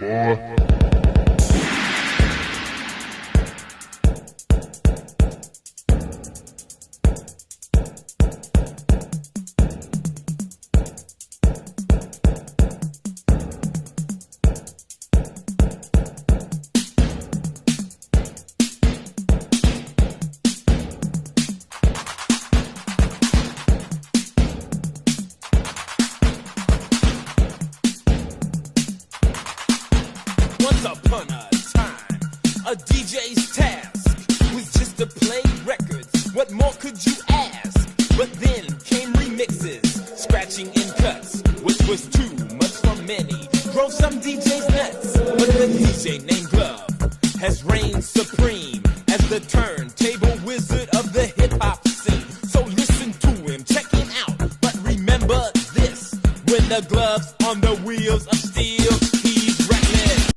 boy. Once upon a time, a DJ's task was just to play records. What more could you ask? But then came remixes, scratching and cuts, which was too much for many. Drove some DJs nuts, but the DJ named Glove has reigned supreme as the turntable wizard of the hip-hop scene. So listen to him, check him out, but remember this: when the glove's on the wheels of steel, he's reckless.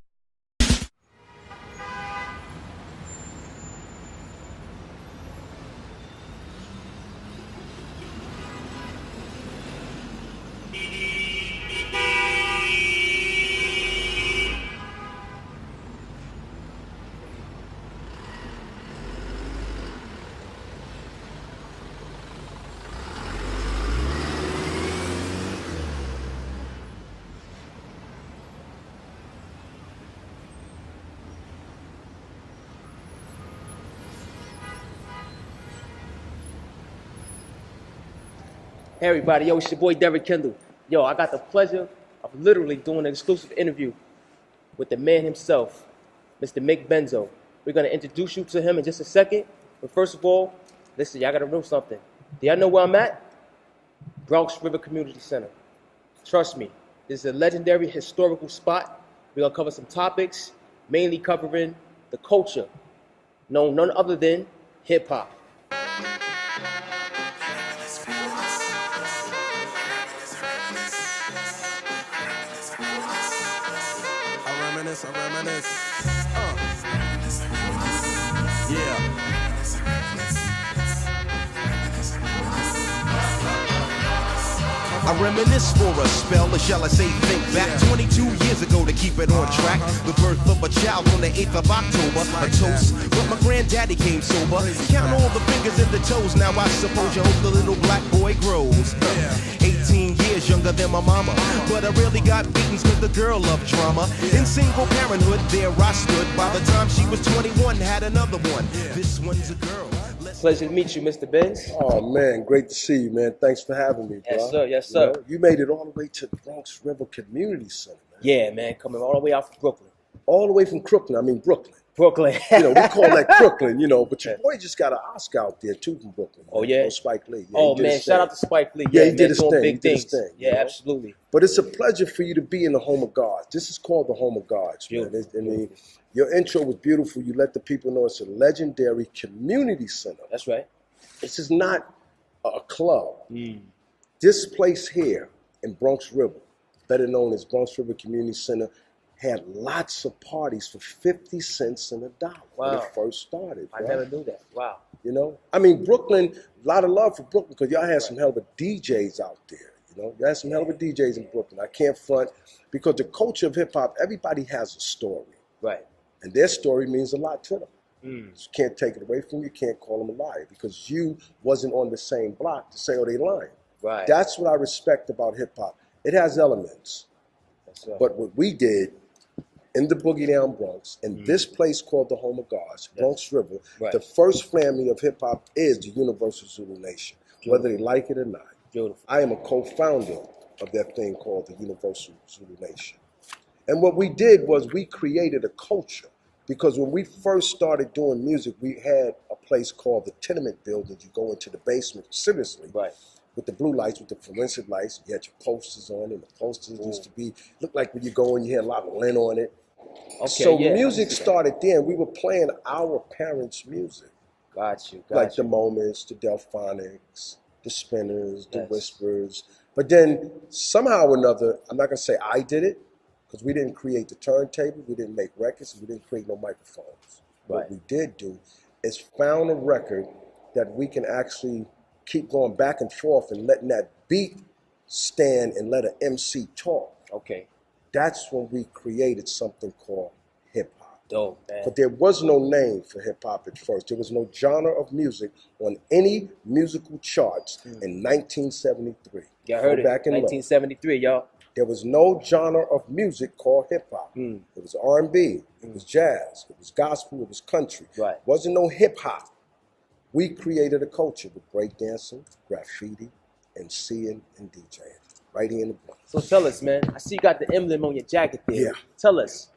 Hey everybody, yo, it's your boy Derek Kendall. Yo, I got the pleasure of literally doing an exclusive interview with the man himself, Mr. Mick Benzo. We're gonna introduce you to him in just a second, but first of all, listen, y'all gotta know something. Do y'all know where I'm at? Bronx River Community Center. Trust me, this is a legendary historical spot. We're gonna cover some topics, mainly covering the culture, known none other than hip hop. I reminisce. Yeah. I reminisce for a spell, or shall I say think back 22 years ago to keep it on track. The birth of a child on the 8th of October, a toast, but my granddaddy came sober. Count all the fingers and the toes, now I suppose you hope the little black boy grows. 18 years younger than my mama, but I really got beatings cause the girl loved drama. In single parenthood, there I stood. By the time she was 21, had another one. This one's a girl. Pleasure to meet you, Mr. Benz. Oh man, great to see you, man. Thanks for having me, bro. Yes, sir. Yes, sir. You made it all the way to the Bronx River Community Center, man. Yeah, man, coming all the way out from Brooklyn. All the way from Brooklyn. I mean Brooklyn. Brooklyn. We call that Brooklyn, but your boy just got an Oscar out there too from Brooklyn. Oh yeah, Spike Lee. Yeah, man, shout out to Spike Lee. Yeah, he man, did his doing thing. Big things. Yeah, absolutely. But it's a pleasure for you to be in the home of gods. This is called the home of gods, man. I mean, your intro was beautiful. You let the people know it's a legendary community center. That's right. This is not a club. This place here in Bronx River, better known as Bronx River Community Center, had lots of parties for 50 cents and $1 when it first started. I never knew that. Wow. I mean, Brooklyn, a lot of love for Brooklyn because y'all had some hell of a DJs out there. You had some hell of a DJs in Brooklyn. I can't front because the culture of hip hop, everybody has a story. Right. And their story means a lot to them. You can't take it away from you. Can't call them a liar because you wasn't on the same block to say, oh, they lying. Right. That's what I respect about hip hop. It has elements. But what we did in the Boogie Down Bronx, in this place called the Home of Gods, Bronx River, the first family of hip hop is the Universal Zulu Nation, whether they like it or not. Beautiful. I am a co-founder of that thing called the Universal Zulu Nation. And what we did was we created a culture. Because when we first started doing music, we had a place called the Tenement Building. You go into the basement, seriously, with the blue lights, with the fluorescent lights. You had your posters on, and the posters used to look like when you go in, you had a lot of lint on it. Okay, so music started then. We were playing our parents' music. Got you. Like the Moments, the Delphonics, the Spinners, the Whispers. But then somehow or another, I'm not going to say I did it, because we didn't create the turntable, we didn't make records, we didn't create no microphones. What we did do is found a record that we can actually keep going back and forth and letting that beat stand and let an MC talk. Okay. That's when we created something called hip-hop. Dope, man. But there was no name for hip-hop at first. There was no genre of music on any musical charts in 1973. Y'all heard Go it, back and look. 1973, y'all. There was no genre of music called hip-hop. It was R&B, it was jazz, it was gospel, it was country. Right. Wasn't no hip-hop. We created a culture with breakdancing, graffiti, MCing, and DJing right here in the Bronx. So tell us, man. I see you got the emblem on your jacket there. Yeah. Tell us,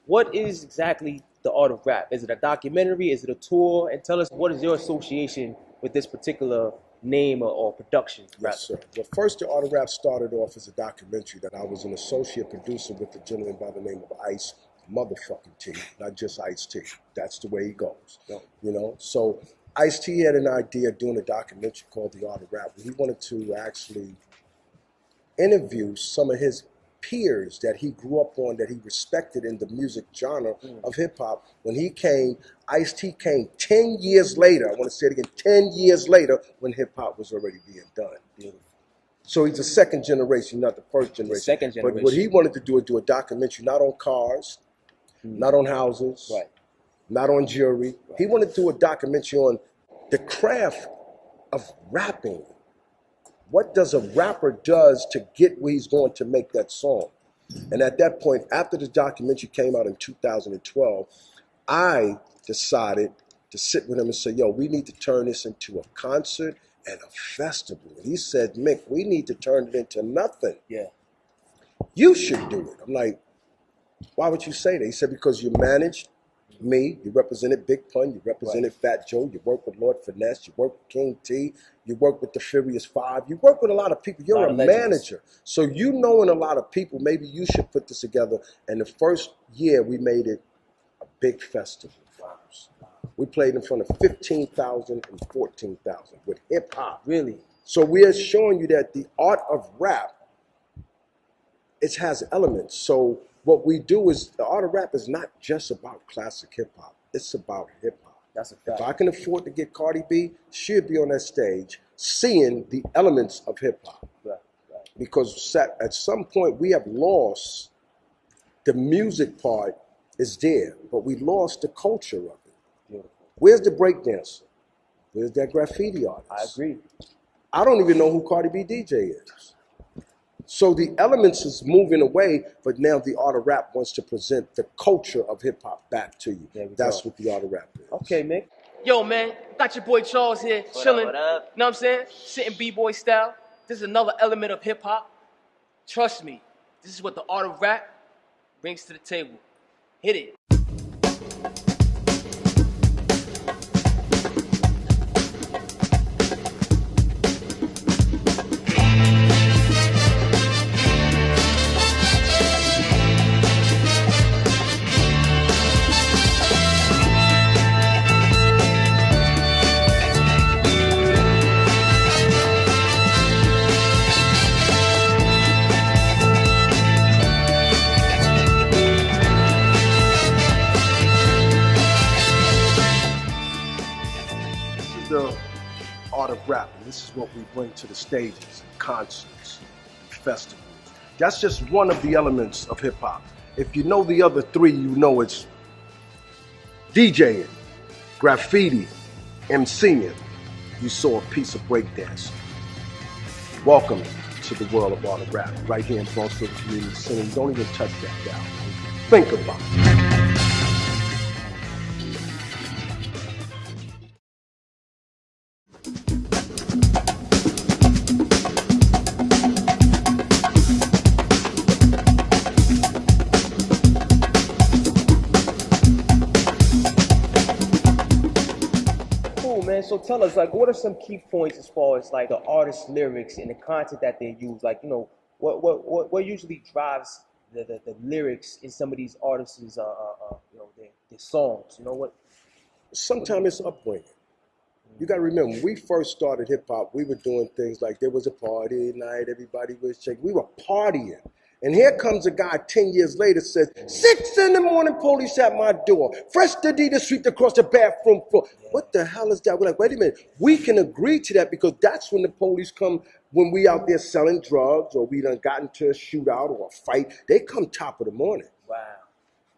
what is exactly the art of rap? Is it a documentary? Is it a tour? And tell us, what is your association with this particular name or production? Yes, sir. Well, first, the Art of Rap started off as a documentary that I was an associate producer with a gentleman by the name of Ice motherfucking T, not just Ice T. That's the way he goes. Yeah. You know, so Ice T had an idea of doing a documentary called The Art of Rap. He wanted to actually interview some of his peers that he grew up on, that he respected in the music genre of hip-hop. When he came, Ice-T came 10 years later. I want to say it again, 10 years later, when hip-hop was already being done. Beautiful. So he's the second generation, not the first generation. second generation. But what he wanted to do is do a documentary not on cars, not on houses, Right. not on jewelry. He wanted to do a documentary on the craft of rapping. What does a rapper does to get where he's going to make that song? And at that point, after the documentary came out in 2012, I decided to sit with him and say, yo, we need to turn this into a concert and a festival. And he said, Mick, we need to turn it into nothing. Yeah. You should do it. I'm like, why would you say that? He said, because you managed me, you represented Big Pun, you represented Fat Joe, you worked with Lord Finesse, you worked with King T, you worked with the Furious Five, you worked with a lot of people. You're a manager. So you knowing a lot of people, maybe you should put this together. And the first year we made it a big festival for us. We played in front of 15,000 and 14,000 with hip hop. Really? So we are showing you that the art of rap, it has elements. So what we do is, the art of rap is not just about classic hip hop. It's about hip hop. That's a fact. If I can afford to get Cardi B, she'll be on that stage seeing the elements of hip hop. Right, right. Because at some point we have lost the music part is there, but we lost the culture of it. Beautiful. Where's the breakdancer? Where's that graffiti artist? I agree. I don't even know who Cardi B DJ is. So the elements is moving away, but now the art of rap wants to present the culture of hip hop back to you. That's what the art of rap is. Okay, Mick. Yo, man, got your boy Charles here, chilling. What up? Know what I'm saying? Sitting B-boy style. This is another element of hip hop. Trust me, this is what the art of rap brings to the table. Hit it. The art of rap, and this is what we bring to the stages and concerts and festivals. That's just one of the elements of hip hop. If you know the other three, you know it's DJing, graffiti, MCing. You saw a piece of breakdancing. Welcome to the world of art of rap, right here in Bronxville Community Center. Don't even touch that down. Think about it. Man, so tell us, like, what are some key points as far as like the artist's lyrics and the content that they use? Like, you know, what usually drives the lyrics in some of these artists' you know, their songs? You know what? Sometimes it's upbringing. You got to remember, when we first started hip hop, we were doing things like there was a party night, everybody was checking. We were partying. And here comes a guy 10 years later says, 6 in the morning, police at my door. Fresh Adidas swept across the bathroom floor. What the hell is that? We're like, wait a minute. We can agree to that because that's when the police come, when we out there selling drugs or we done got into a shootout or a fight. They come top of the morning. Wow.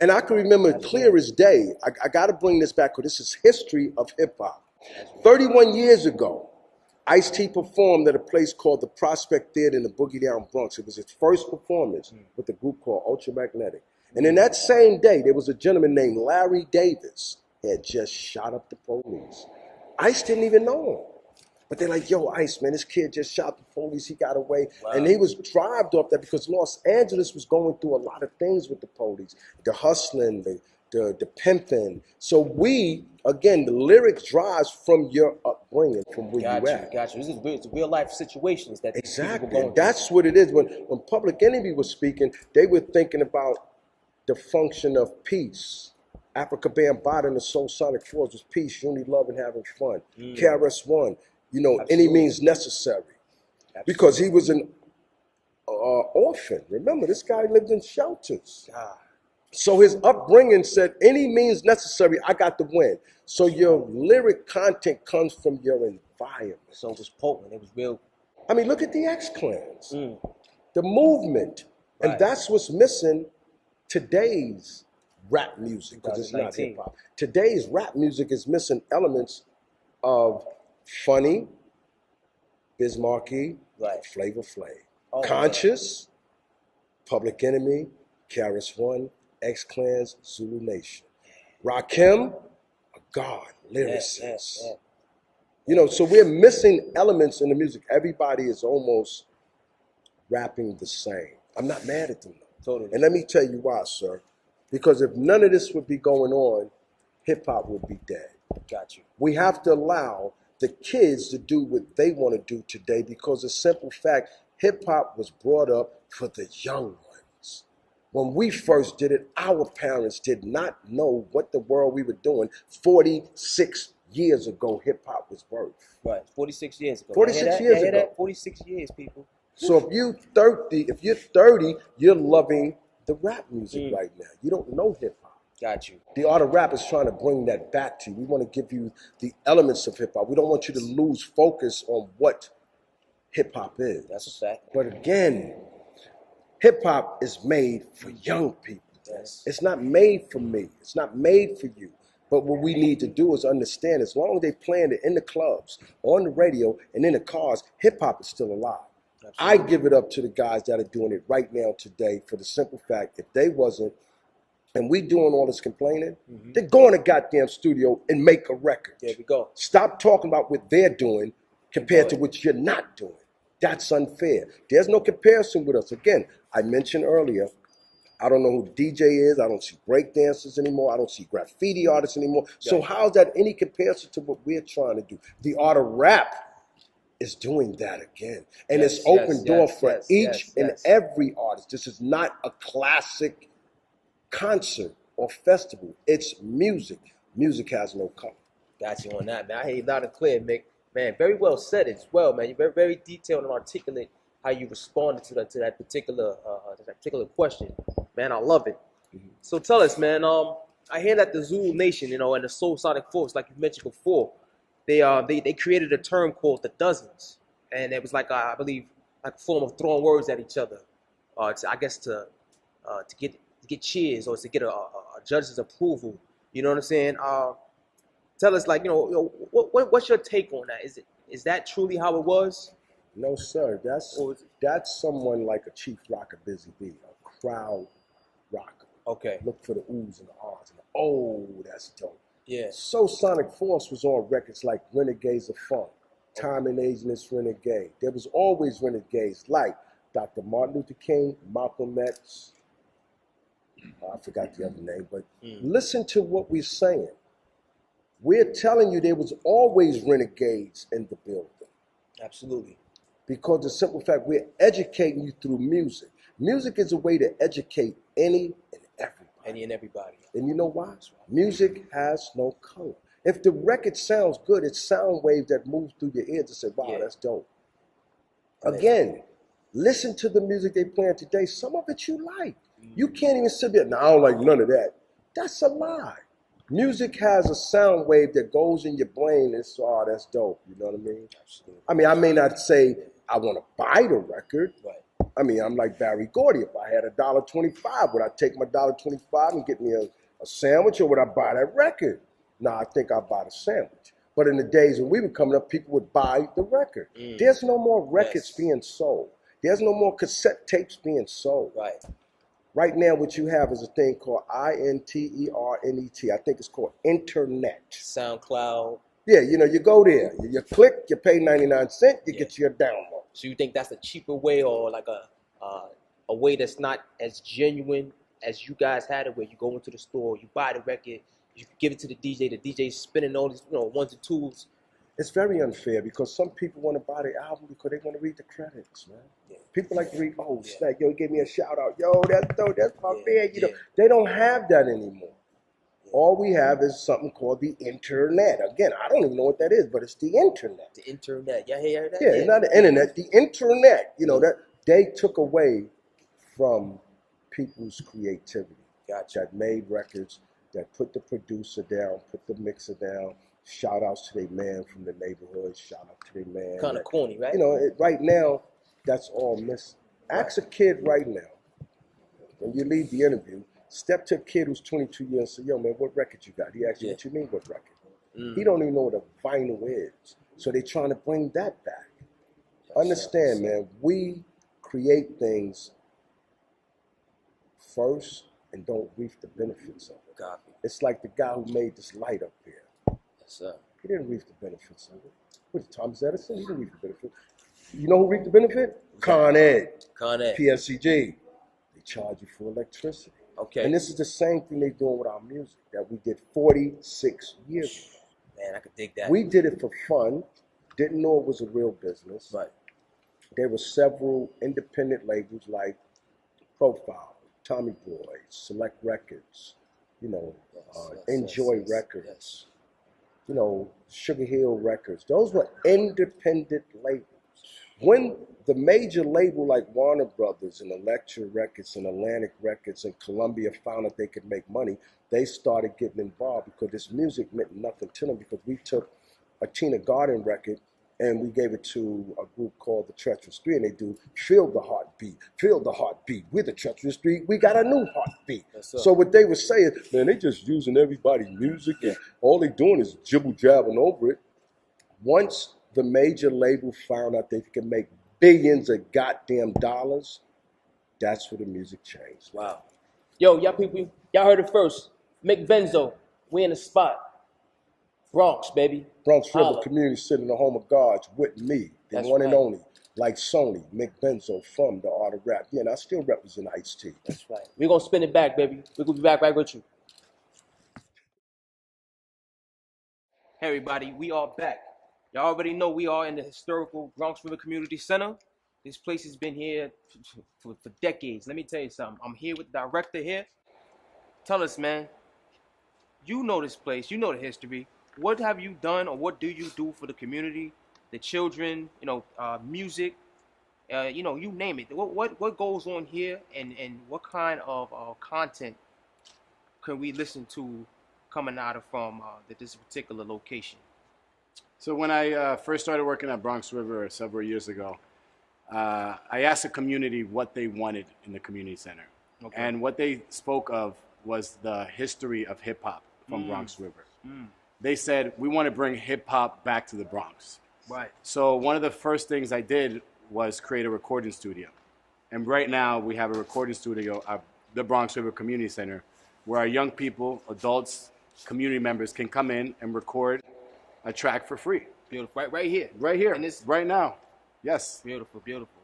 And I can remember clear as day. I got to bring this back because this is history of hip hop. 31 years ago, Ice-T performed at a place called the Prospect Theater in the Boogie Down Bronx. It was his first performance with a group called Ultramagnetic. And in that same day, there was a gentleman named Larry Davis who had just shot up the police. Ice didn't even know him. But they're like, yo, Ice, man, this kid just shot the police. He got away. Wow. And he was drived up there because Los Angeles was going through a lot of things with the police. The hustling, the pimping. So we, again, the lyrics drives from your upbringing, from where you at. Got you. It's real life situations that exactly. And that's what it is. When Public Enemy was speaking, they were thinking about the function of peace. Africa Bambaataa and the Soul Sonic Force was peace, unity, love, and having fun. KRS-One, you know, Absolutely. Any means necessary. Absolutely. Because he was an orphan. Remember, this guy lived in shelters. God. So his upbringing said, any means necessary, I got to win. So your lyric content comes from your environment. So it was potent. It was real. I mean, look at the X-Clans. The movement. Right. And that's what's missing today's rap music, because it's not hip-hop. Today's rap music is missing elements of Funny, Biz Markie, right. Flavor Flav. Conscious, Public Enemy, KRS-One, X-Clans, Zulu Nation. Rakim, a god, lyricist. You know, so we're missing elements in the music. Everybody is almost rapping the same. I'm not mad at them, though. Totally. And let me tell you why, sir. Because if none of this would be going on, hip-hop would be dead. Got you. We have to allow the kids to do what they want to do today because the simple fact, hip-hop was brought up for the young ones. When we first did it, our parents did not know what the world we were doing. 46 years ago, hip-hop was birthed. Right, 46 years ago. 46 years ago. 46 years, people. So if you're 30, you're loving the rap music right now. You don't know hip-hop. Got you. The art of rap is trying to bring that back to you. We want to give you the elements of hip-hop. We don't want you to lose focus on what hip-hop is. That's a fact. But again, hip-hop is made for young people. Yes. It's not made for me. It's not made for you. But what we need to do is understand, as long as they playing it in the clubs, on the radio, and in the cars, hip-hop is still alive. Absolutely. I give it up to the guys that are doing it right now today for the simple fact, if they wasn't, and we doing all this complaining, they're going to goddamn studio and make a record. There we go. Stop talking about what they're doing compared to what you're not doing. That's unfair. There's no comparison with us. Again, I mentioned earlier, I don't know who the DJ is. I don't see break dancers anymore. I don't see graffiti artists anymore. Yeah. So how's that any comparison to what we're trying to do? The art of rap is doing that again. And it's open door for each and every artist. This is not a classic concert or festival. It's music. Music has no color. Got you on that, man. I hear you loud and clear, Mick. Man, very well said as well, man. You're very, very detailed and articulate how you responded to that particular question. Man, I love it. So tell us, man. I hear that the Zulu Nation, you know, and the Soul Sonic Force, like you mentioned before, they created a term called the Dozens, and it was like I believe like a form of throwing words at each other, to get cheers or to get a judge's approval. You know what I'm saying? Tell us, like, you know, what's your take on that? Is that truly how it was? No, sir. That's someone like a Chief Rocker Busy Bee, a crowd rocker. Okay. Look for the oohs and the ahs and the, oh, that's dope. Yeah. Soul Sonic Force was on records like Renegades of Funk, Time and Age and This Renegade. There was always renegades like Dr. Martin Luther King, Malcolm X, I forgot the other name, but listen to what we're saying. We're telling you there was always renegades in the building. Absolutely. Because the simple fact, we're educating you through music. Music is a way to educate any and everybody. Any and everybody. And you know why? Music has no color. If the record sounds good, it's sound waves that move through your ears to say, wow, that's dope. Again, Listen to the music they playing today. Some of it you like. You can't even sit there, no, I don't like none of that. That's a lie. Music has a sound wave that goes in your brain and it's, oh, that's dope. You know what I mean? Absolutely. I mean, I may not say I want to buy the record. Right. I mean, I'm like Barry Gordy. If I had $1.25, would I take my $1.25 and get me a sandwich, or would I buy that record? No, I think I'd buy the sandwich. But in the days when we were coming up, people would buy the record. There's no more records being sold. There's no more cassette tapes being sold. Right. Right now, what you have is a thing called INTERNET. I think it's called internet. SoundCloud. Yeah, you know, you go there, you click, you pay 99 cents, you get your download. So you think that's a cheaper way, or like a way that's not as genuine as you guys had it, where you go into the store, you buy the record, you give it to the DJ's spinning all these, ones and twos. It's very unfair because some people want to buy the album because they want to read the credits, man. Yeah. People like to read, oh, snap, yo, give me a shout out. Yo, that's dope, that's my man. You know, they don't have that anymore. All we have is something called the internet. Again, I don't even know what that is, but it's the internet. The internet. Yeah, hear that? Yeah, it's not the internet, the internet. You know, that they took away from people's creativity. Gotcha. That made records, that put the producer down, put the mixer down. Shout outs to their man from the neighborhood. Shout out to their man. Kind of corny, right? You know, right now, that's all missing. Ask a kid right now, when you leave the interview, step to a kid who's 22 years and say, yo, man, what record you got? He asks you, what you mean, what record? He don't even know what a vinyl is. So they're trying to bring that back. Understand, man, we create things first and don't reap the benefits of it. Copy. It's like the guy who made this light up here. Yes, sir. He didn't reap the benefits of it. What, Thomas Edison? He didn't reap the benefit. You know who reaped the benefit? Con Ed. Con Ed. PSCG. They charge you for electricity. Okay. And this is the same thing they're doing with our music that we did 46 years ago. Man, I could dig that. We did it for fun, didn't know it was a real business. Right. There were several independent labels like Profile, Tommy Boy, Select Records, Enjoy Records. Yes. Sugar Hill Records. Those were independent labels. When the major label like Warner Brothers and Elektra Records and Atlantic Records and Columbia found that they could make money, they started getting involved because this music meant nothing to them, because we took a Tina Garden record and we gave it to a group called the Treacherous Three, and they do Feel the Heartbeat, Feel the Heartbeat. We're the Treacherous Three, we got a new heartbeat. Yes, so what they were saying, man, they just using everybody's music and all they doing is jibble-jabbing over it. Once the major label found out they could make billions of goddamn dollars, that's where the music changed. Wow. Yo, y'all people, y'all heard it first. Mick Benzo, we in the spot. Bronx, baby. Bronx River Holla. Community Center in the home of gods with me, the That's one and right. only, like Sony, Mick Benzo from the Art of Rap. Yeah, and I still represent Ice-T. That's right. We're going to spin it back, baby. We're going to be back right with you. Hey, everybody. We are back. Y'all already know we are in the historical Bronx River Community Center. This place has been here for decades. Let me tell you something. I'm here with the director here. Tell us, man. You know this place. You know the history. What have you done, or what do you do for the community, the children, music, you name it. What goes on here, and what kind of content can we listen to coming out of from this particular location? So when I first started working at Bronx River several years ago, I asked the community what they wanted in the community center. Okay. And what they spoke of was the history of hip hop from Bronx River. They said, we want to bring hip hop back to the Bronx. Right. So one of the first things I did was create a recording studio. And right now we have a recording studio at the Bronx River Community Center where our young people, adults, community members can come in and record a track for free. Beautiful. Right here. Right here, And this, right now. Yes. beautiful, beautiful.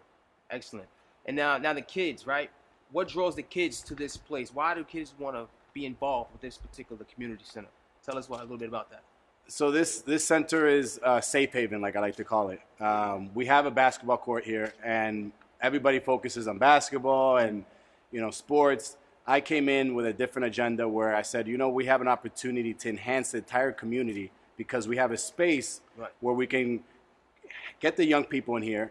Excellent. And now the kids, right? What draws the kids to this place? Why do kids want to be involved with this particular community center? Tell us a little bit about that. So this center is a safe haven, like I like to call it. We have a basketball court here, and everybody focuses on basketball and sports. I came in with a different agenda where I said, we have an opportunity to enhance the entire community because we have a space Right. where we can get the young people in here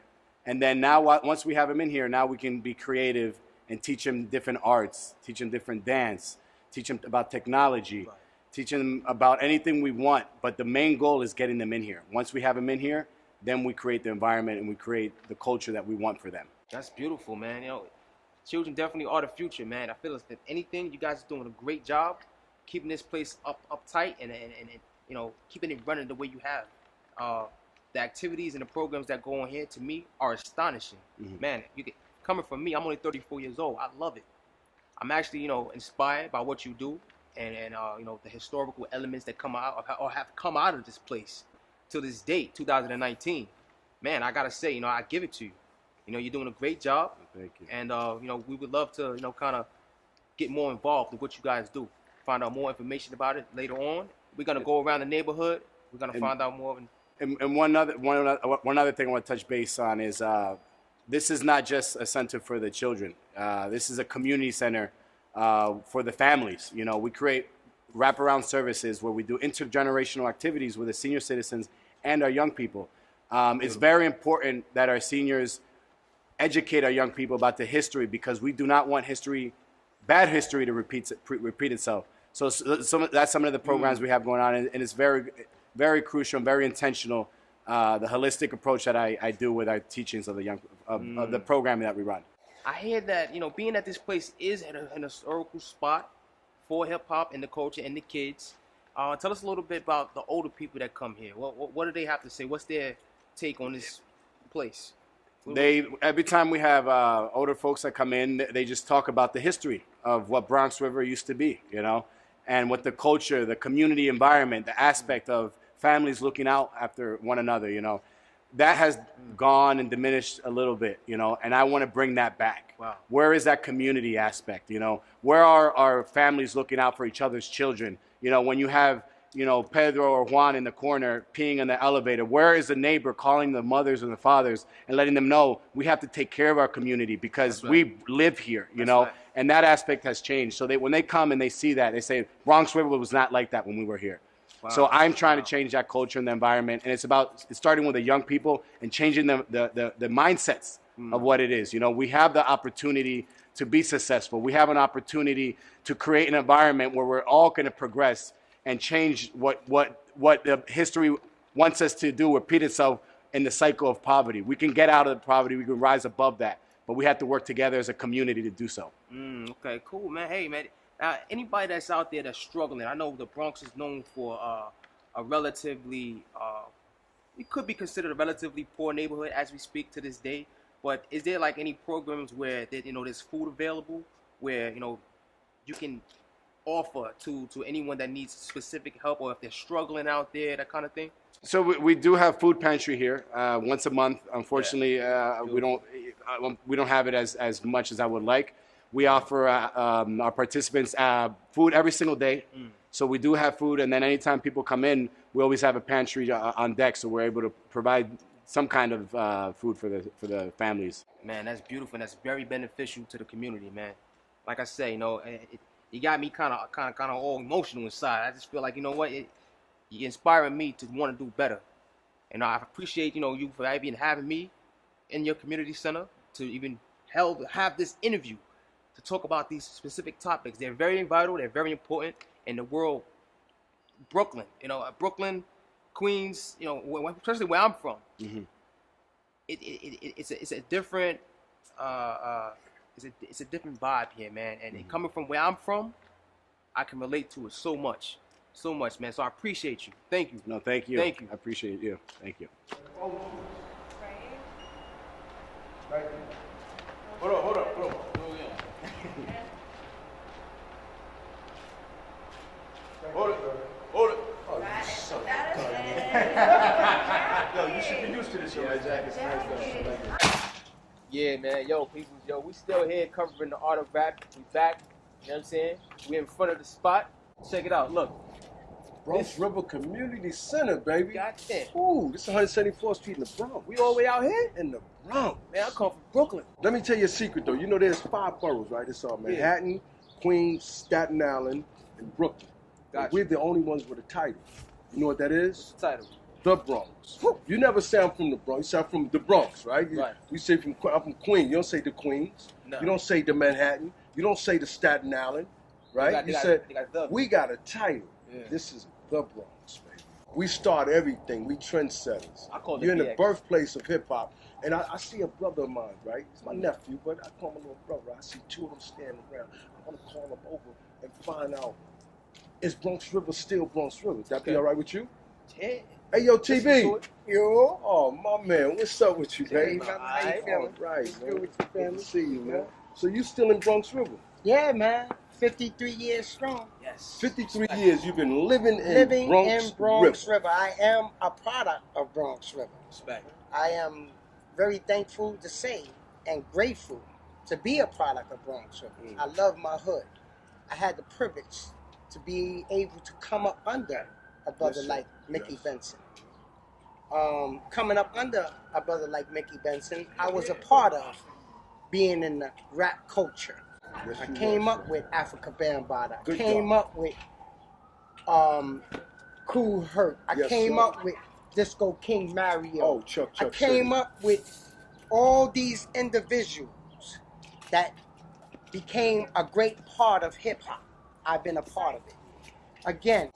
And then now, once we have them in here, now we can be creative and teach them different arts, teach them different dance, teach them about technology, teach them about anything we want. But the main goal is getting them in here. Once we have them in here, then we create the environment and we create the culture that we want for them. That's beautiful, man. You know, children definitely are the future, man. I feel as if anything, you guys are doing a great job keeping this place uptight and you know, keeping it running the way you have. The activities and the programs that go on here, to me, are astonishing. Man, coming from me, I'm only 34 years old. I love it. I'm actually, you know, inspired by what you do and you know, the historical elements that come out or have come out of this place to this date, 2019. Man, I gotta say, you know, I give it to you. You know, you're doing a great job. Thank you. And you know, we would love to, you know, kind of get more involved with what you guys do. Find out more information about it later on. We're gonna go around the neighborhood. We're gonna find out more. And one other thing I want to touch base on is this is not just a center for the children. This is a community center for the families. You know, we create wraparound services where we do intergenerational activities with the senior citizens and our young people. It's very important that our seniors educate our young people about the history, because we do not want bad history to repeat itself. So that's some of the programs we have going on, and it's very crucial and very intentional, the holistic approach that I do with our teachings of the programming that we run. I hear that, you know, being that this place is an historical spot for hip hop and the culture and the kids. Tell us a little bit about the older people that come here. What do they have to say? What's their take on this place? Every time we have older folks that come in, they just talk about the history of what Bronx River used to be, you know, and what the culture, the community environment, the aspect of families looking out after one another, you know, that has gone and diminished a little bit, you know, and I want to bring that back. Wow. Where is that community aspect, you know? Where are our families looking out for each other's children? You know, when you have, you know, Pedro or Juan in the corner peeing in the elevator, where is the neighbor calling the mothers and the fathers and letting them know we have to take care of our community because we live here, you know? Right. And that aspect has changed. So when they come and they see that, they say, Bronx River was not like that when we were here. Wow. So I'm trying to change that culture and the environment, and it's starting with the young people and changing the mindsets of what it is. You know, we have the opportunity to be successful. We have an opportunity to create an environment where we're all going to progress and change what the history wants us to do, repeat itself in the cycle of poverty. We can get out of the poverty. We can rise above that, but we have to work together as a community to do so. Okay, cool, man. Hey, man. Anybody that's out there that's struggling, I know the Bronx is known for a relatively, it could be considered a relatively poor neighborhood as we speak to this day. But is there like any programs where you know there's food available, where you know you can offer to anyone that needs specific help, or if they're struggling out there, that kind of thing? So we do have food pantry here once a month. Unfortunately, we don't have it as much as I would like. We offer our participants food every single day. So we do have food, and then anytime people come in, we always have a pantry on deck, so we're able to provide some kind of food for the families. Man, that's beautiful, and that's very beneficial to the community, man. Like I say, you know, you got me kind of all emotional inside. I just feel like, you know what, you're inspiring me to want to do better. And I appreciate, you know, you for even having me in your community center to even have this interview to talk about these specific topics. They're very vital. They're very important in the world. Brooklyn, you know, Brooklyn, Queens, you know, especially where I'm from. It's a different it's a different vibe here, man. And coming from where I'm from, I can relate to it so much, man. So I appreciate you. Thank you. No, thank you. Thank you. I appreciate you. Thank you. Right. Hold on. Hold it. Oh, you son of a gun. Yo, you should be used to this, yo. Yeah, man. Yo, people, we still here covering the art of rap. We back. You know what I'm saying? We in front of the spot. Check it out. Look. Bronx River Community Center, baby. Goddamn. Ooh, this is 174th Street in the Bronx. We all the way out here? In the Bronx. Man, I come from Brooklyn. Let me tell you a secret, though. You know there's 5 boroughs, right? It's Manhattan, Queens, Staten Island, and Brooklyn. Gotcha. We're the only ones with a title. You know what that is? What's the title? the Bronx. You never say I'm from the Bronx. You say I'm from the Bronx, right? Right. You say I'm from Queens. You don't say the Queens. No. You don't say the Manhattan. You don't say the Staten Island, right? They You got said the. we got a title. Yeah. This is the Bronx, baby. We start everything. We trendsetters. I call it You're in the BX. birthplace of hip hop. And I see a brother of mine, right? He's my nephew, but I call him a little brother. I see two of them standing around. I want to call them over and find out, is Bronx River still Bronx River? That be Okay. all right with you? Yeah. Hey, yo, Listen to TB. it. Yo. Oh, my man. What's up with you, Hey, baby? man, how you feeling? All right, What's man. good with your Good family? to see you, man. So you still in Bronx River? Yeah, man. 53 years strong. Yes. 53 years you've been living in Living Bronx, in Bronx River. River. I am a product of Bronx River. Respect. I am very thankful to say and grateful to be a product of Bronx River. I love my hood. I had the privilege to be able to come up under a brother Yes, sir. like Mickey Yes. Benson. Coming up under a brother like Mickey Benson, I was a part of being in the rap culture. Yes, I you came was, up sir. with Africa Bambaataa. Good Came job. up with Cool Herc. I Yes, came sir. up with Disco King Mario. Oh, Chuck I came City. up with all these individuals that became a great part of hip hop. I've been a part of it. Again,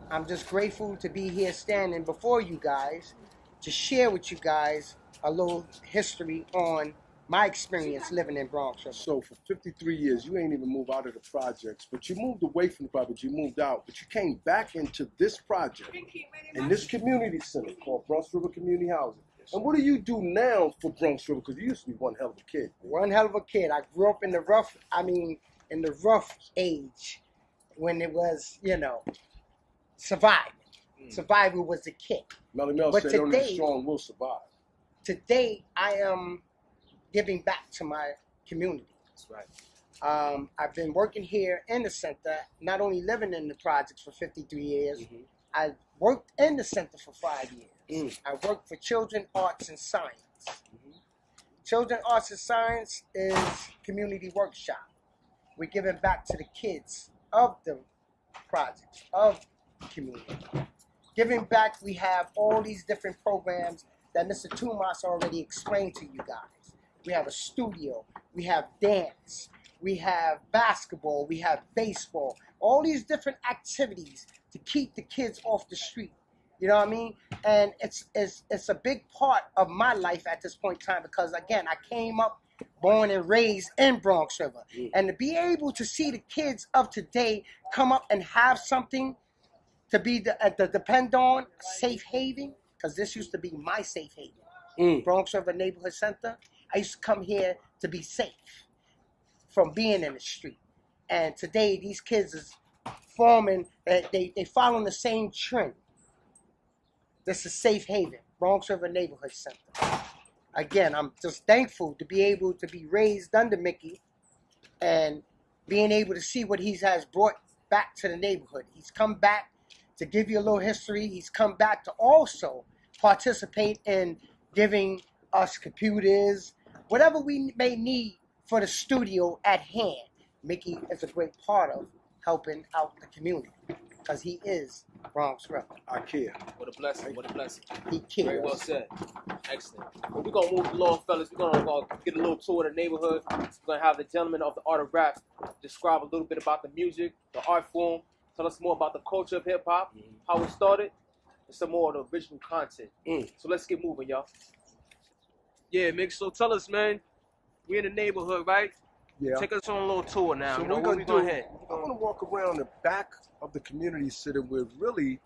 I'm just grateful to be here standing before you guys to share with you guys a little history on my experience living in Bronx River. So for 53 years, you ain't even moved out of the projects, but you moved away from the projects, you moved out, but you came back into this project, in this community center called Bronx River Community Housing. And what do you do now for Bronx River? Because you used to be one hell of a kid. One hell of a kid. I grew up in the rough age when it was, surviving. Survival was the kick. Melly Mel But said only the today- strong will survive. Today, I am giving back to my community. That's right. I've been working here in the center, not only living in the projects for 53 years, I worked in the center for 5 years. I worked for Children Arts and Science. Children Arts and Science is community workshop. We're giving back to the kids of the projects, of the community. Giving back, we have all these different programs that Mr. Tumas already explained to you guys. We have a studio, we have dance, we have basketball, we have baseball, all these different activities to keep the kids off the street. You know what I mean? And it's a big part of my life at this point in time because, again, I came up, born and raised in Bronx River. And to be able to see the kids of today come up and have something to be to depend on, a safe haven, because this used to be my safe haven. Bronx River Neighborhood Center. I used to come here to be safe from being in the street. And today, these kids is forming, they following the same trend. This is Safe Haven, Bronx River Neighborhood Center. Again, I'm just thankful to be able to be raised under Mickey and being able to see what he has brought back to the neighborhood. He's come back to give you a little history. He's come back to also participate in giving us computers, whatever we may need for the studio at hand. Mickey is a great part of helping out the community because he is Bronx River. I care. What a blessing. What a blessing. He Very well cares. said. Excellent. Well, we're going to move along, fellas. We're going to get a little tour of the neighborhood. We're going to have the gentleman of the art of rap describe a little bit about the music, the art form, tell us more about the culture of hip-hop, how it started, and some more of the original content. So let's get moving, y'all. Yeah, Mick, so tell us, man, we're in the neighborhood, right? Yeah. Take us on a little tour now. So You know, we're where we gonna going do. ahead? I want to walk around the back of the community center where really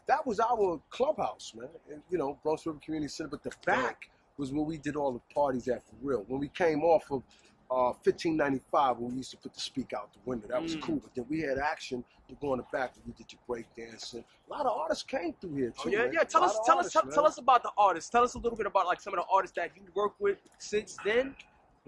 that was our clubhouse, man. And, Bronx River Community Center. But the back was where we did all the parties at for real. When we came off of 1595, when we used to put the speak out the window, that was cool. But then we had action to go in the back where we did your break dancing. A lot of artists came through here too. Oh, yeah, man. yeah. Tell A us, lot of tell artists, us, man. tell us about the artists. Tell us a little bit about like some of the artists that you worked with since then,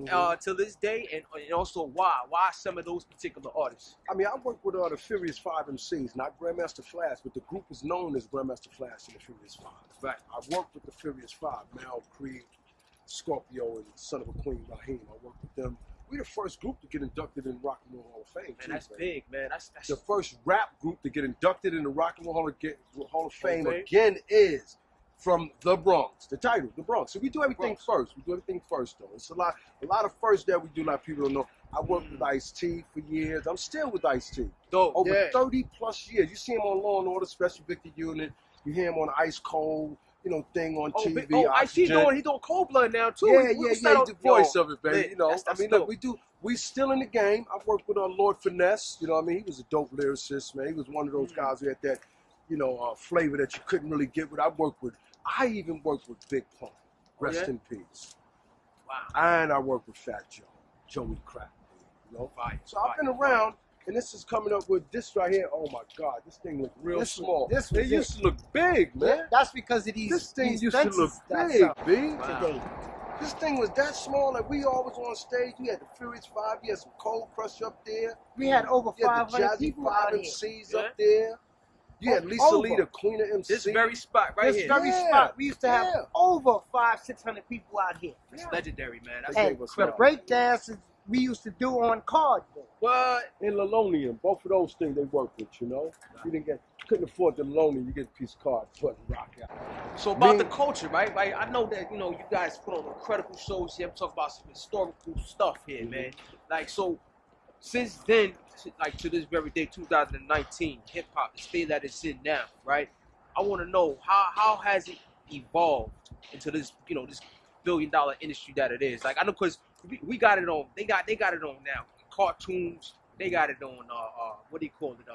to this day, and also why some of those particular artists. I mean, I worked with the Furious 5 MCs, not Grandmaster Flash, but the group is known as Grandmaster Flash and the Furious 5. Right. I worked with the Furious 5, Mal, Creed, Scorpio, and Son of a Queen, Raheem. I worked with them. We the first group to get inducted in Rock and Roll Hall of Fame. Man, too, that's man. big, man. That's The first rap group to get inducted in the Rock and Roll Hall of Fame Fame. again is from the Bronx. The title, the Bronx. So we do everything first. We do everything first, though. It's a lot of first that we do. Like people don't know. I worked with Ice-T for years. I'm still with Ice-T. Dope. Over 30 plus years. You see him on Law and Order, Special Victor Unit. You hear him on Ice Cold, thing on TV. Ice-T he doing Cold Blood now too. Yeah. He's the voice of it, baby. That's look, we still in the game. I worked with Lord Finesse. He was a dope lyricist, man. He was one of those guys who had that, flavor that you couldn't really get with. I even worked with Big Pun. Rest in peace. Wow. And I worked with Fat Joe, Joey Crack. So I've been around, and this is coming up with this right here. Oh my God, this thing look real small. It used to look big, man. Yeah, that's because of these. This thing these used to look fences big, that's B. today. This thing was that small that we always on stage. We had the Furious Five. You had some Cold Crush up there. We had over You had the 500 Jazzy people Five out here. MCs up there. You had Lisa Lee, the Queen of MC. This very spot right This here. very spot, we used to have over 500-600 people out here. It's legendary, man. That's And gave us the love. break dances we used to do on cardboard. what? In Lilonian, both of those things they worked with, You couldn't afford the Lilonian, you get a piece of card, put rock out. So about the culture, right? Like I know that you guys put on incredible shows here. I'm talking about some historical stuff here, man. Like so, since then, to this very day, 2019, hip hop, the state that it's in now, right? I want to know how has it evolved into this, this billion-dollar industry that it is. Like I know because we got it on. They got it on now. Cartoons. They got it on. What do you call it?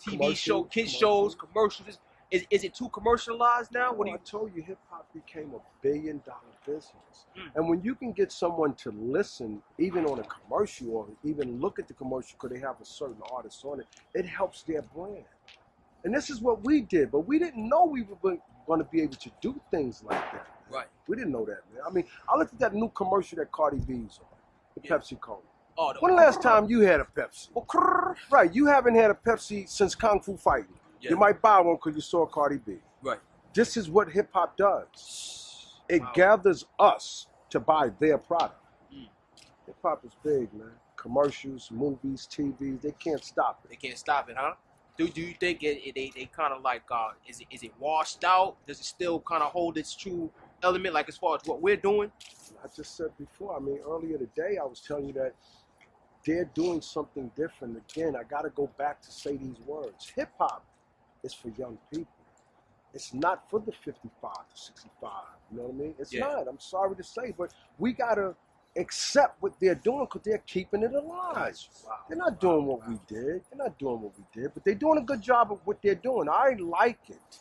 TV show, kids shows, commercials. Is it too commercialized now? What do you? I told you, hip hop became a billion-dollar business, and when you can get someone to listen, even on a commercial, or even look at the commercial because they have a certain artist on it, it helps their brand. And this is what we did, but we didn't know we were going to be able to do things like that. Right. We didn't know that, man. I mean, I looked at that new commercial that Cardi B's on, the Pepsi Cola. Oh, When the last time you had a Pepsi? Right, you haven't had a Pepsi since Kung Fu Fighting. Yeah. You might buy one because you saw Cardi B. Right. This is what hip hop does. It gathers us to buy their product. Hip hop is big, man. Commercials, movies, TVs, they can't stop it. They can't stop it, huh? Do you think they kind of like is it washed out? Does it still kind of hold its true element, like as far as what we're doing? I just said before, earlier today I was telling you that they're doing something different. Again, I got to go back to say these words. Hip hop is for young people. It's not for the 55 to 65. You know what I mean? It's not. I'm sorry to say, but we got to accept what they're doing because they're keeping it alive. They're not doing what we did. But they're doing a good job of what they're doing. I like it.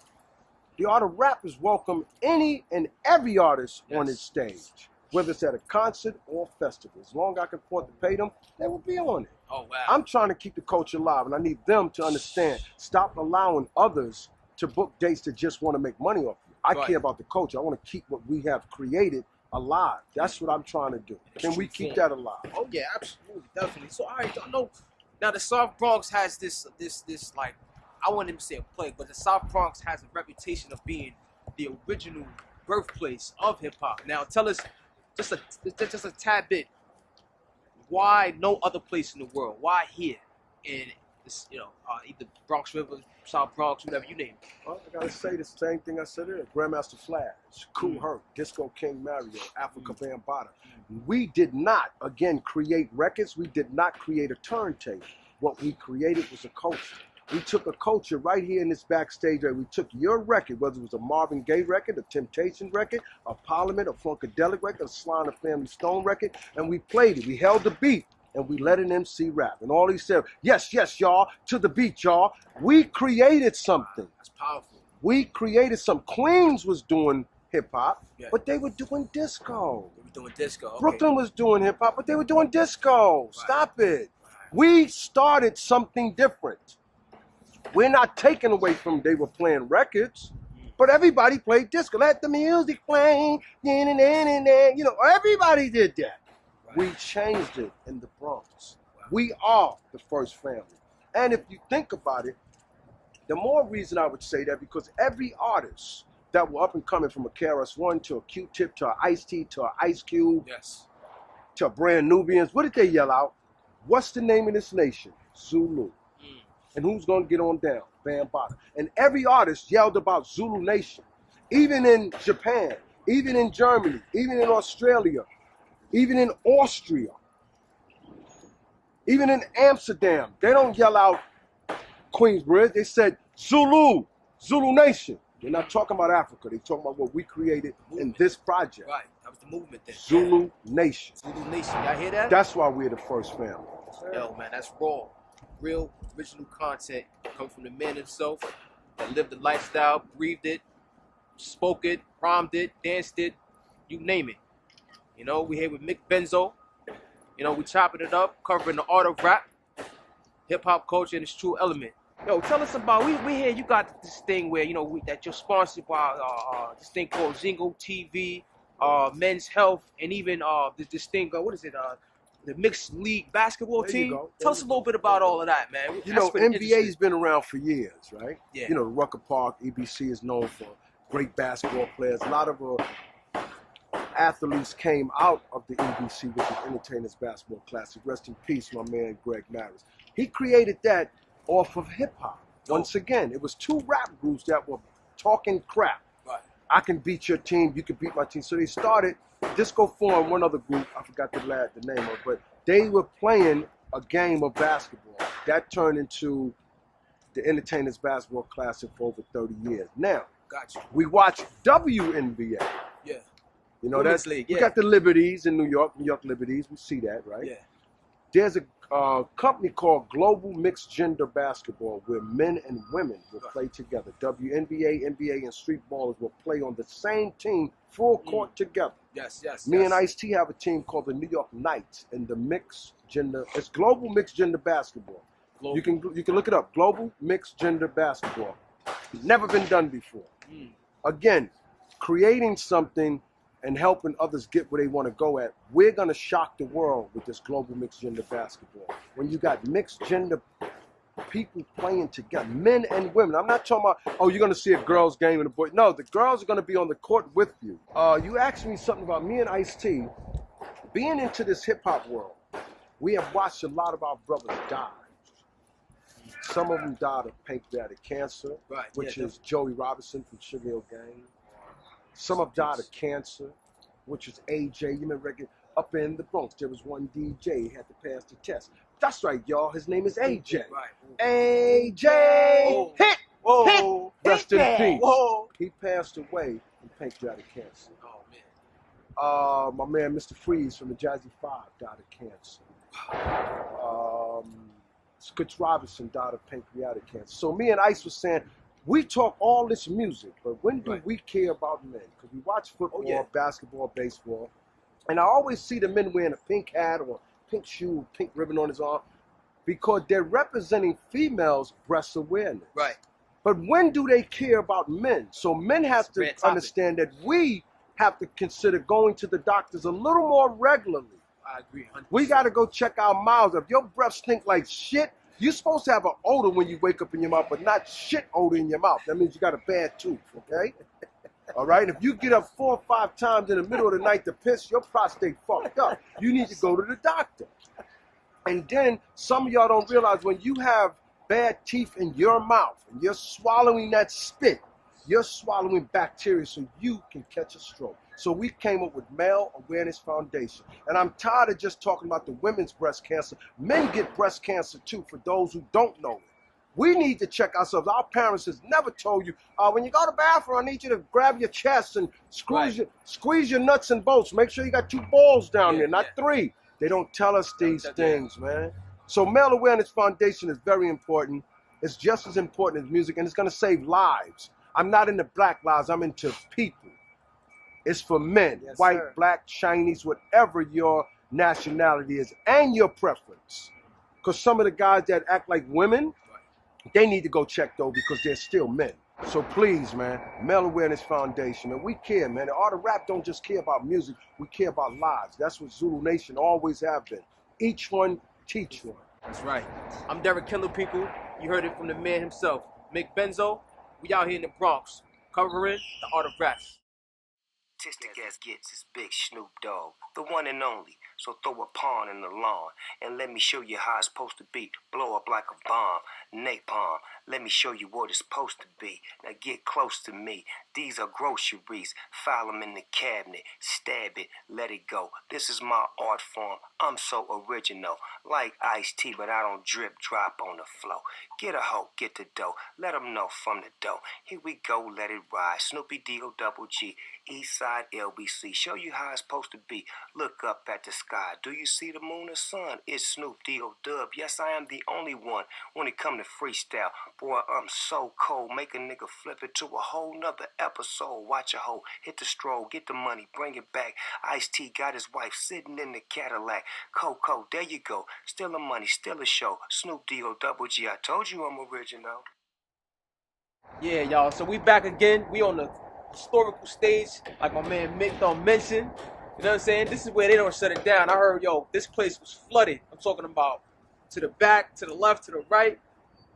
The Art of Rap is welcome any and every artist on its stage, whether it's at a concert or festival. As long as I can afford to pay them, they will be on it. Oh wow! I'm trying to keep the culture alive, and I need them to understand. Stop allowing others to book dates that just want to make money off you. I care about the culture. I want to keep what we have created alive. That's what I'm trying to do. Can we keep that alive? Oh yeah, absolutely, definitely. So all right, I know now the South Bronx has this like, I wouldn't even say a plague, but the South Bronx has a reputation of being the original birthplace of hip hop. Now tell us just a tad bit, why no other place in the world? Why here in this, either Bronx River, South Bronx, whatever you name it? Well, I gotta say the same thing I said earlier. Grandmaster Flash, Kool Herc, Disco King Mario, Africa Bambaataa. We did not, again, create records. We did not create a turntable. What we created was a culture. We took a culture right here in this backstage. Right? We took your record, whether it was a Marvin Gaye record, a Temptation record, a Parliament, a Funkadelic record, a Sly and the Family Stone record, and we played it. We held the beat, and we let an MC rap. And all he said, yes, yes, y'all, to the beat, y'all. We created something. That's powerful. We created some. Queens was doing hip-hop, but they were doing disco. They were doing disco. Okay. Brooklyn was doing hip-hop, but they were doing disco. Stop it. We started something different. We're not taking away from they were playing records, but everybody played disco. Let the music play. Everybody did that. We changed it in the Bronx. We are the first family. And if you think about it, the more reason I would say that because every artist that were up and coming from a KRS-One to a Q-Tip to a Ice-T to a Ice Cube to a Brand Nubians, what did they yell out? What's the name of this nation? Zulu. And who's going to get on down? Bambaataa. And every artist yelled about Zulu Nation. even in Japan, even in Germany, even in Australia, even in Austria, even in Amsterdam, they don't yell out Queensbridge. They said Zulu, Zulu Nation. They're not talking about Africa. They're talking about what we created in this project. Right, that was the movement then. Zulu Nation. Zulu Nation, y'all hear that? That's why we're the first family. Yo, man, that's raw. Real, original content comes from the man himself that lived the lifestyle, breathed it, spoke it, rhymed it, danced it, you name it. You know, we here with Mick Benzo. You know, we chopping it up, covering the art of rap, hip-hop culture, and its true element. Yo, tell us about, we here, you got this thing where, you know, that you're sponsored by this thing called Zingo TV, Men's Health, and even this thing, what is it, the Mixed League Basketball There you team. go. Tell us a little bit about all of that, man. You That's know, pretty NBA's been around for years, right? Yeah. You know, Rucker Park, EBC is known for great basketball players. A lot of athletes came out of the EBC, which is Entertainers Basketball Classic. Rest in peace, my man Greg Maris. He created that off of hip hop. Once again, it was two rap groups that were talking crap. Right. I can beat your team, you can beat my team. So they started, Disco formed one other group, I forgot the name of, but they were playing a game of basketball. That turned into the Entertainers Basketball Classic for over 30 years. Now, Gotcha. we watch WNBA. Yeah. You know, Women's that's, League, we yeah. got the Liberties in New York Liberties, we see that, right? Yeah. There's a company called Global Mixed Gender Basketball where men and women will play together. WNBA, NBA, and street ballers will play on the same team, full court together. Yes, yes. Me yes. and Ice-T have a team called the New York Knights in the mixed gender. It's Global Mixed Gender Basketball. Global. You can look it up. Global Mixed Gender Basketball. Never been done before. Again, creating something and helping others get where they want to go at. We're gonna shock the world with this Global Mixed Gender Basketball. When you got mixed gender people playing together, men and women. I'm not talking about, oh, you're gonna see a girls game and a boy. No, the girls are gonna be on the court with you. You asked me something about me and Ice-T. Being into this hip hop world, we have watched a lot of our brothers die. Some of them died of pancreatic cancer, Right, which yeah, is Joey Robinson from Sugar Hill Gang. Some have died of cancer, which is AJ. You remember up in the Bronx, there was one DJ, he had to pass the test. That's right, y'all. His name is AJ. Right. AJ! Whoa. Hit! Whoa. Hit! Rest in peace. Whoa. He passed away from pancreatic cancer. Oh, man. My man, Mr. Freeze from the Jazzy 5 died of cancer. Scoots Robinson died of pancreatic cancer. So me and Ice was saying, we talk all this music, but when do we care about men? Because we watch football, basketball, baseball, and I always see the men wearing a pink hat or a pink shoe, pink ribbon on his arm, because they're representing females' breast awareness. Right. But when do they care about men? So men have It's a rare to topic. understand that we have to consider going to the doctors a little more regularly. I agree. 100%. We got to go check our mouths. If your breath stink like shit, you're supposed to have an odor when you wake up in your mouth, but not shit odor in your mouth. That means you got a bad tooth, okay? All right? If you get up 4 or 5 times in the middle of the night to piss, your prostate fucked up. You need to go to the doctor. And then some of y'all don't realize when you have bad teeth in your mouth and you're swallowing that spit, you're swallowing bacteria so you can catch a stroke. So we came up with Male Awareness Foundation. And I'm tired of just talking about the women's breast cancer. Men get breast cancer too, for those who don't know it. We need to check ourselves. Our parents has never told you, when you go to the bathroom, I need you to grab your chest and squeeze your nuts and bolts. Make sure you got 2 balls down there, not 3. They don't tell us these things, man. So Male Awareness Foundation is very important. It's just as important as music, and it's going to save lives. I'm not into black lives. I'm into people. It's for men, white, black, Chinese, whatever your nationality is and your preference. Because some of the guys that act like women, they need to go check though because they're still men. So please, man, Male Awareness Foundation, and we care, man. The art of rap don't just care about music. We care about lives. That's what Zulu Nation always have been. Each one, teach one. That's right. I'm Derek Kendall, people. You heard it from the man himself, Mick Benzo. We out here in the Bronx, covering the art of rap. Artistic as gets is Big Snoop Dogg, the one and only. So throw a pawn in the lawn and let me show you how it's supposed to be. Blow up like a bomb, napalm. Let me show you what it's supposed to be. Now get close to me. These are groceries. File them in the cabinet. Stab it. Let it go. This is my art form. I'm so original. Like Ice-T, but I don't drip drop on the flow. Get a hoe, get the dough. Let them know from the dough. Here we go, let it ride. Snoopy D-O-double-G. Eastside LBC. Show you how it's supposed to be. Look up at the sky. Do you see the moon or sun? It's Snoop D-O-Dub. Yes, I am the only one when it come to freestyle. Boy, I'm so cold. Make a nigga flip it to a whole nother episode. Watch a hoe. Hit the stroll. Get the money. Bring it back. Ice-T got his wife sitting in the Cadillac. Coco, there you go. Still the money. Still a show. Snoop D-O-double-G. I told you I'm original. Yeah, y'all. So we back again. We on the historical stage, like my man Mick don't mention. You know what I'm saying? This is where they don't shut it down. I heard, yo, this place was flooded. I'm talking about to the back, to the left, to the right.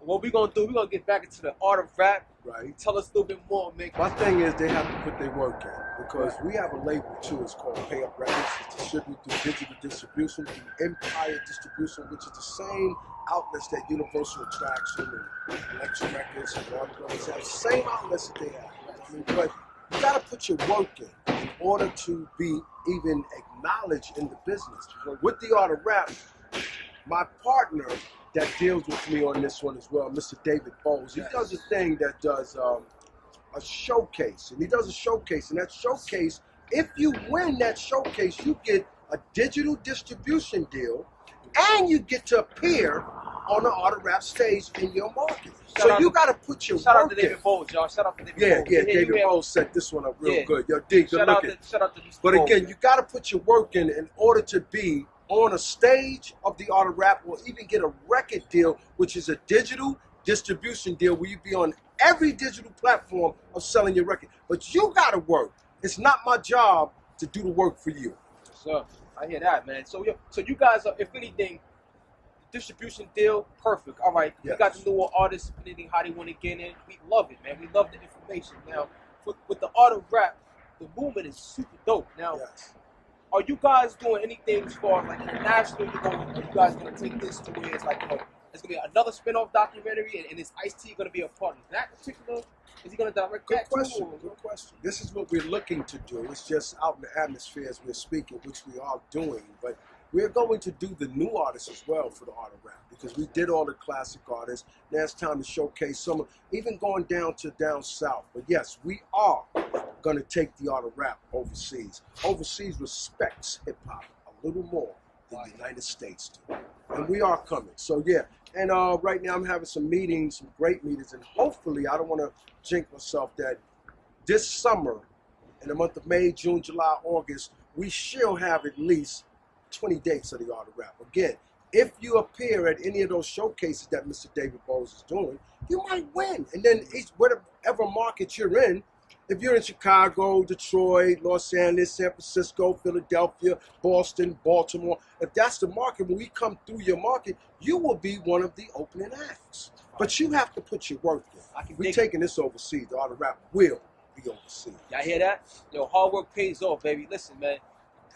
What we gonna do? We gonna get back into the art of rap. Right. Tell us a little bit more, Mick. My thing is they have to put their work in because we have a label too. It's called Pay Up Records. It's distributed through digital distribution, through Empire Distribution, which is the same outlets that Universal Attraction and Elektra Records and Warner Brothers have. Same outlets that they have. I mean, but you gotta put your work in order to be even acknowledged in the business. With the art of rap, my partner that deals with me on this one as well, Mr. David Bowles. He does a thing that does a showcase. And he does a showcase. And that showcase, if you win that showcase, you get a digital distribution deal and you get to appear on the Art of Rap stage in your market. So you got to put your Shout out work to David in. Bowles, y'all. Shout out to David Bowles. Yeah, David Bowles set this one up real good. Yo, D, good Shout out looking. to Mr. But Bowles, again, man. you got to put your work in order to be on a stage of the Art of Rap or even get a record deal, which is a digital distribution deal where you be on every digital platform of selling your record. But you got to work. It's not my job to do the work for you. So I hear that, man. So you guys are, if anything, distribution deal, perfect. All right, Yes. we got the newer artists, if anything, how they want to get in. We love it, man. We love the information. Now, with the art of rap, the movement is super dope. Now, Yes. are you guys doing anything as far as like international? Are you guys gonna take this to where it's like, you know, it's gonna be another spin-off documentary, and is Ice-T gonna be a part of that particular? Is he gonna direct Good that question. too? Good question. This is what we're looking to do. It's just out in the atmosphere as we're speaking, which we are doing. But we're going to do the new artists as well for the art of rap because we did all the classic artists. Now it's time to showcase some, even going down south. But yes, we are going to take the art of rap overseas. Overseas respects hip hop a little more than the United States do. And we are coming. So yeah. And right now I'm having some meetings, some great meetings, and hopefully, I don't want to jinx myself, that this summer, in the month of May, June, July, August, we shall have at least 20 dates of the art of rap. Again, if you appear at any of those showcases that Mr. David Bowles is doing, you might win. And then whatever market you're in, if you're in Chicago, Detroit, Los Angeles, San Francisco, Philadelphia, Boston, Baltimore, if that's the market, when we come through your market, you will be one of the opening acts. But you have to put your work in. We're taking this overseas. The art of rap will be overseas. Y'all hear that? Yo, hard work pays off, baby. Listen, man.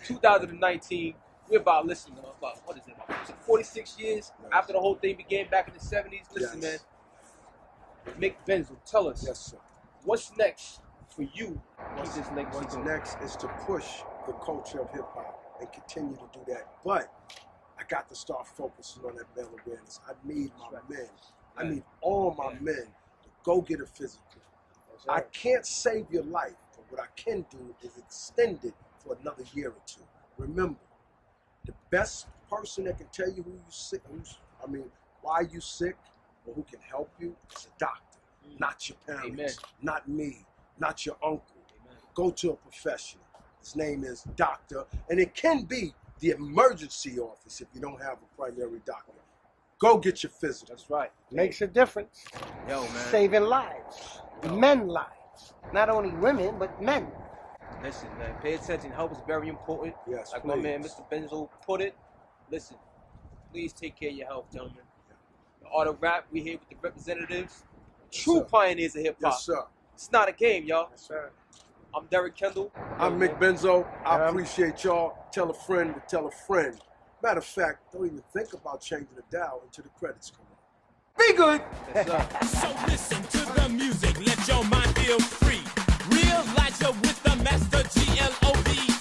2019, we're about, listen, about, what is it, about 46 years after the whole thing began back in the 70s. Listen, Yes. man. Mick Benzo, tell us, Yes, sir. what's next for you? What's this next What's season? next is to push the culture of hip hop and continue to do that. But I got to start focusing on that male awareness. I need my men. I need all my men to go get a physical. I can't save your life, but what I can do is extend it for another year or two. Remember, the best person that can tell you why you sick, or who can help you is a doctor, not your parents, Amen. not me, not your uncle. Amen. Go to a professional. His name is doctor, and it can be the emergency office if you don't have a primary doctor. Go get your physical. That's right. Makes a difference. Yo, man. Saving lives. Men lives. Not only women, but men. Listen, man. Pay attention. Help is very important. Yes, like my please. man, Mr. Benzo, put it. Listen, please take care of your health, gentlemen. The art of rap, we here with the representatives, true sir. pioneers of hip hop. Yes, sir. It's not a game, y'all. Yes, sir. I'm Derek Kendall. I'm Mick Benzo. I appreciate y'all. Tell a friend to tell a friend. Matter of fact, don't even think about changing the dial until the credits come on. Be good. Yes, sir. So listen to the music, let your mind feel free. Elijah with the master G-L-O-B.